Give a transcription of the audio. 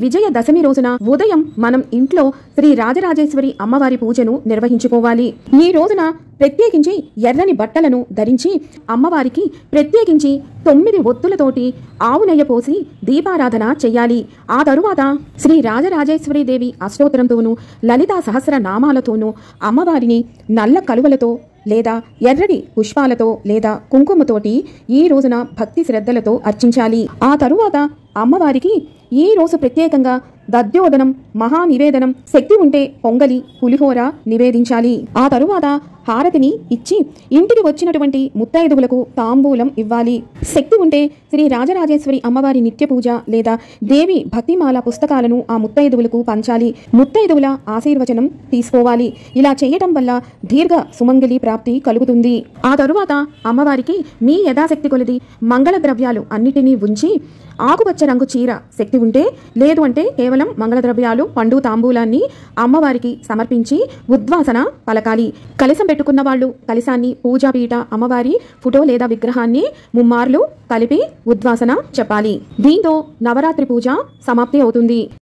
విజయదశమి రోజున ఉదయం మనం ఇంట్లో శ్రీ రాజరాజేశ్వరి అమ్మవారి పూజను నిర్వహించుకోవాలి. ఈ రోజున ప్రత్యేకించి ఎర్రని బట్టలను ధరించి అమ్మవారికి ప్రత్యేకించి 9 ఒత్తులతోటి ఆవు నెయ్య పోసి దీపారాధన చెయ్యాలి. ఆ తరువాత శ్రీ రాజరాజేశ్వరి దేవి అష్టోత్తరంతోనూ లలితా సహస్రనామాలతోనూ అమ్మవారిని నల్ల కలువలతో లేదా ఎర్రటి పుష్పాలతో లేదా కుంకుమతోటి ఈ రోజున భక్తి శ్రద్ధలతో అర్చించాలి. ఆ తరువాత అమ్మవారికి ఈ రోజు ప్రత్యేకంగా దద్యోదనం, మహానివేదనం, శక్తి ఉంటే పొంగలి, పులిహోర నివేదించాలి. ఆ తరువాత హారతిని ఇచ్చి ఇంటికి వచ్చినటువంటి ముత్తైదువులకు తాంబూలం ఇవ్వాలి. శక్తి ఉంటే శ్రీ రాజరాజేశ్వరి అమ్మవారి నిత్య పూజ లేదా దేవి భక్తిమాల పుస్తకాలను ఆ ముత్తైదువులకు పంచాలి. ముత్తైదువుల ఆశీర్వచనం తీసుకోవాలి. ఇలా చేయటం వల్ల దీర్ఘ సుమంగళి ప్రాప్తి కలుగుతుంది. ఆ తరువాత అమ్మవారికి మీ యథాశక్తి కొలది మంగళ ద్రవ్యాలు అన్నిటినీ ఉంచి ఆకుపచ్చ రంగు చీర శక్తి ఉంటే, లేదు అంటే కేవలం మంగళ ద్రవ్యాలు, పండు, తాంబూలాన్ని అమ్మవారికి సమర్పించి ఉద్వాసన పలకాలి. కలశం పెట్టుకున్న వాళ్ళు కలశాన్ని, పూజాపీఠ, అమ్మవారి ఫోటో లేదా విగ్రహాన్ని ముమ్మార్లు కలిపి ఉద్వాసన చెప్పాలి. దీంతో నవరాత్రి పూజ సమాప్తి అవుతుంది.